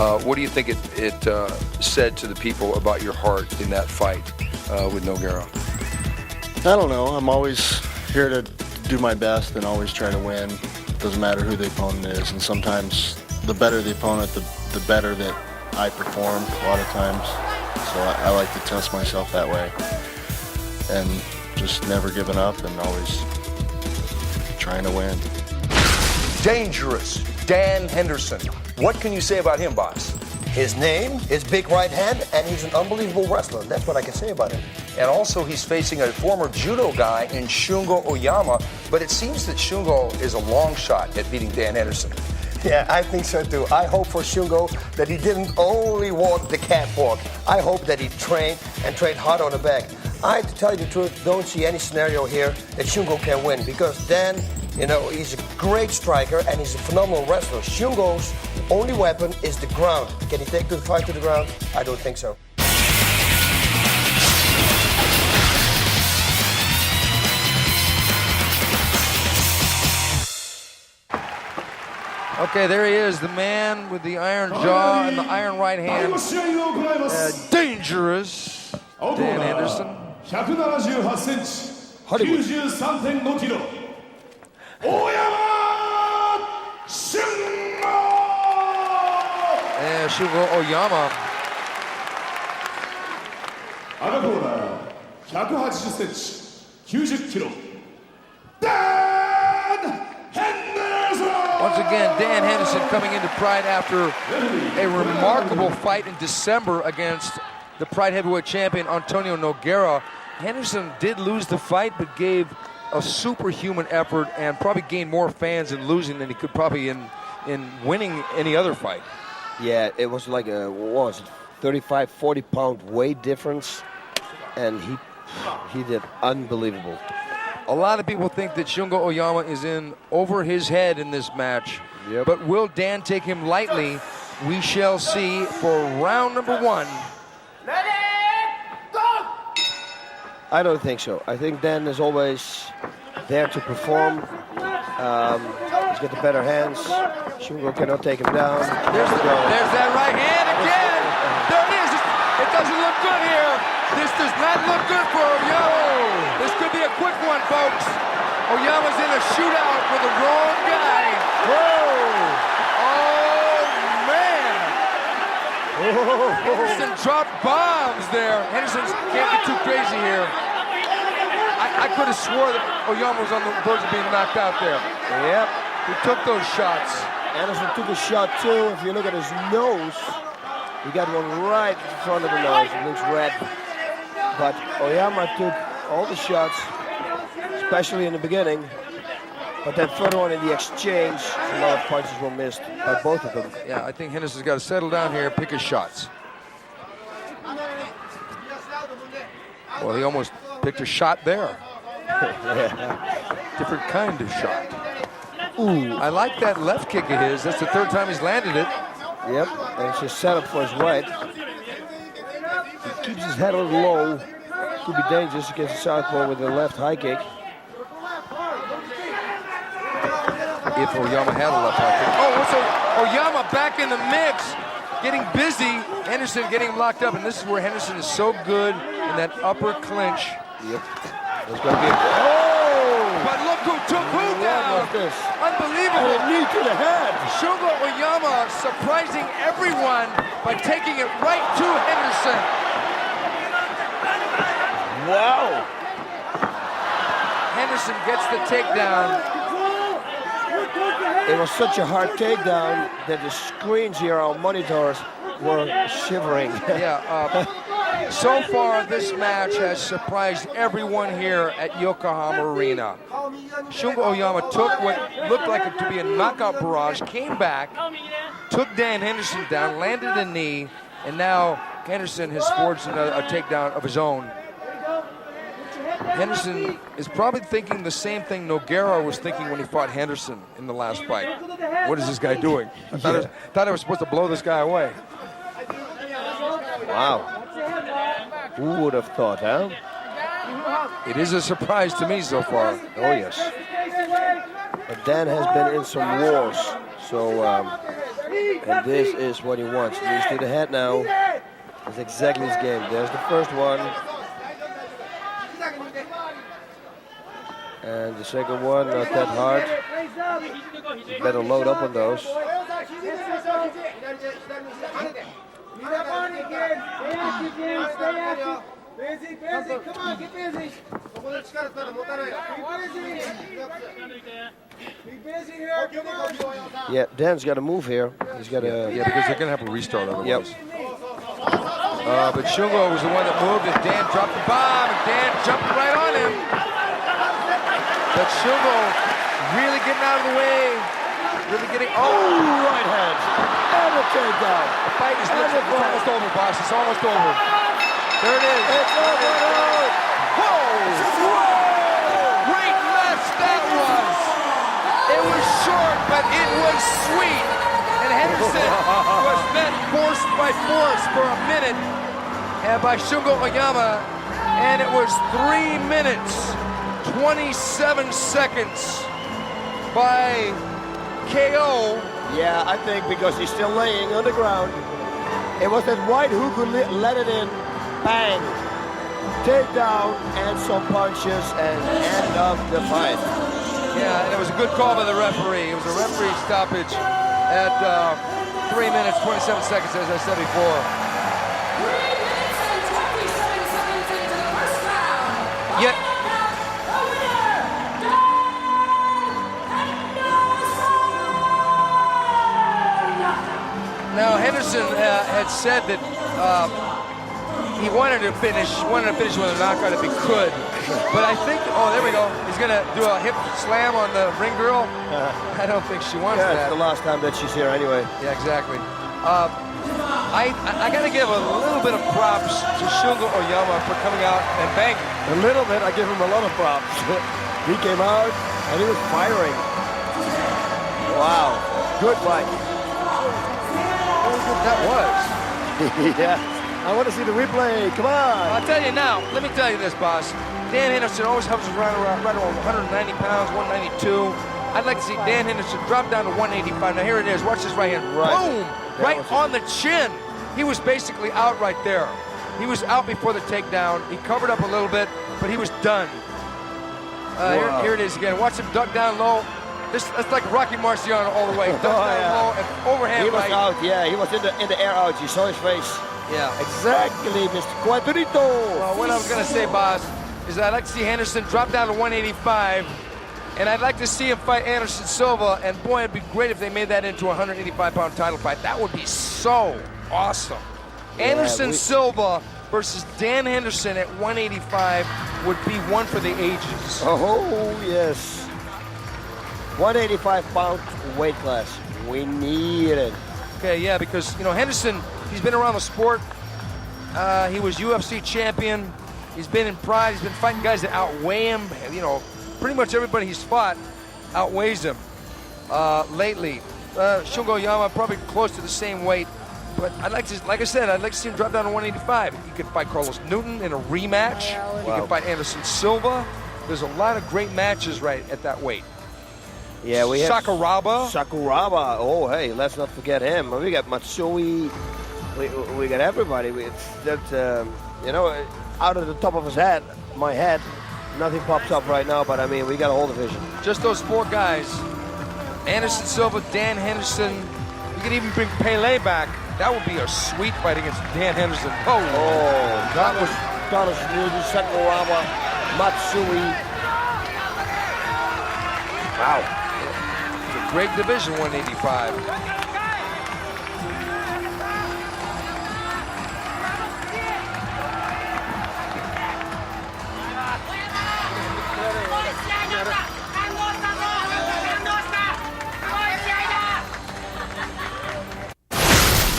What do you think it said to the people about your heart in that fight with Nogueira? I don't know. I'm always here to do my best and always try to win. Doesn't matter who the opponent is, and sometimes the better the opponent, the better that I perform a lot of times. So I like to test myself that way and just never giving up and always trying to win. Dangerous Dan Henderson. What can you say about him, boss? His name, his big right hand, and he's an unbelievable wrestler. That's what I can say about him. And also he's facing a former judo guy in Shungo Oyama, but it seems that Shungo is a long shot at beating Dan Henderson. Yeah, I think so too. I hope for Shungo that he didn't only walk the catwalk. I hope that he trained hard on the back. I, to tell you the truth, don't see any scenario here that Shungo can win, because Dan, you know, he's a great striker and he's a phenomenal wrestler. Shungo's only weapon is the ground. Can he take the fight to the ground? I don't think so. Okay, there he is, the man with the iron jaw and the iron right hand. Dangerous Dan Henderson. 178センチ、93.5 キロ、大山俊吾。Shungo Oyama. 赤コーナー、180センチ、90キロ、Dan Henderson. Once again, Dan Henderson coming into Pride after a remarkable fight in December against the Pride heavyweight champion Antonio Nogueira. Henderson did lose the fight, but gave a superhuman effort and probably gained more fans in losing than he could probably in winning any other fight. Yeah, it was like a, what was it, 35, 40-pound weight difference, and he did unbelievable. A lot of people think that Shungo Oyama is in over his head in this match. Yep. But will Dan take him lightly? We shall see for round number 1. I don't think so. I think Dan is always there to perform. He's got the better hands. Shungo cannot take him down. There's that right hand again. There it is. It doesn't look good here. This does not look good for Oyama. This could be a quick one, folks. Oyama's in a shootout with the wrong guy. Whoa. Oh, man. Henderson dropped bombs there. Henderson can't get too crazy here. I could have swore that Oyama was on the verge of being knocked out there. Yep. He took those shots. Anderson took a shot too. If you look at his nose, he got one right in front of the nose. It looks red. But Oyama took all the shots, especially in the beginning. But then further on in the exchange, a lot of punches were missed by both of them. Yeah, I think Henderson's got to settle down here and pick his shots. Well, he almost picked a shot there. Different kind of shot. Ooh, I like that left kick of his. That's the third time he's landed it. Yep, and it's just set up for his right. He keeps his head a little low. Could be dangerous against the southpaw with the left high kick. If Oyama had a left high kick. Oh, so Oyama back in the mix, getting busy. Henderson getting him locked up, and this is where Henderson is so good in that upper clinch. Yep. There's going to be a... Oh! But look who took who down! This. Unbelievable! And a knee to the head! Shungo Oyama surprising everyone by taking it right to Henderson. Wow! Henderson gets the takedown. It was such a hard takedown that the screens here on monitors were shivering. Yeah, so far this match has surprised everyone here at Yokohama Arena. Shungo Oyama took what looked like it to be a knockout barrage, came back, took Dan Henderson down, landed a knee, and now Henderson has forged a takedown of his own. Henderson is probably thinking the same thing Nogueira was thinking when he fought Henderson in the last fight. What is this guy doing? I thought I was supposed to blow this guy away. Wow. Who would have thought, huh? It is a surprise to me so far. Oh, yes. But Dan has been in some wars, so And this is what he wants. Knees to the head now. That's exactly his game. There's the first one. And the second one, not that hard. Better load up on those. Yeah, Dan's got to move here. He's got to. Yeah, because they're going to have a restart otherwise. Yep. But Shungo was the one that moved, and Dan dropped the bomb, and Dan jumped right on him. But Shungo really getting out of the way. Really getting. Oh, Right hand. And a takedown. the fight is almost over, boss. It's almost over. There it is. It's over. Whoa! Great match that was. It was short, but it was sweet. And Henderson was met force by force for a minute by Shungo Oyama. And it was 3 minutes, 27 seconds by KO. Yeah, I think because he's still laying on the ground. It was that right hook who let it in. Bang. Takedown and some punches and end of the fight. Yeah, and it was a good call by the referee. It was a referee stoppage at 3 minutes, 27 seconds, as I said before. Yet, now Henderson had said that he wanted to finish with a knockout if he could. But I think, oh, there we go. He's going to do a hip slam on the ring girl. I don't think she wants Yeah, that. it's the last time that she's here anyway. Yeah, exactly. I got to give a little bit of props to Shungo Oyama for coming out and banging. A little bit, I give him a lot of props. He came out and he was firing. Wow, good fight. That was. Yeah, I want to see the replay. Come on. I'll tell you now. Let me tell you this, boss. Dan Henderson always hovers right around 190 pounds, 192. I'd like to see Dan Henderson drop down to 185. Now here it is. Watch this right hand. Right. Boom! Right on the chin. He was basically out right there. He was out before the takedown. He covered up a little bit, but he was done. Here it is again. Watch him duck down low. That's like Rocky Marciano all the way. Duck down low and overhand He was right. out, yeah, he was in the air out. You saw his face. Yeah. Exactly, Mr. Quadrito. Well, what I was going to say, boss, is I'd like to see Henderson drop down to 185, and I'd like to see him fight Anderson Silva, and boy, it'd be great if they made that into a 185-pound title fight. That would be so awesome. Anderson Silva versus Dan Henderson at 185 would be one for the ages. Oh, yes. 185-pound weight class. We need it. Okay, yeah, because, you know, Henderson, he's been around the sport. He was UFC champion. He's been in Pride. He's been fighting guys that outweigh him. You know, pretty much everybody he's fought outweighs him lately. Shungo Oyama probably close to the same weight. But I'd like to, like I said, I'd like to see him drop down to 185. He could fight Carlos Newton in a rematch. He could fight Anderson Silva. There's a lot of great matches right at that weight. Yeah, we have Sakuraba. Sakuraba. Oh, hey, let's not forget him. We got Matsui. We got everybody. You know, out of the top of my head, nothing pops up right now. But I mean, we got a whole division. Just those four guys: Anderson Silva, Dan Henderson. You could even bring Pele back. That would be a sweet fight against Dan Henderson. Oh, that was Carlos Newton, Sakuraba, Matsui. Wow. Great division, 185.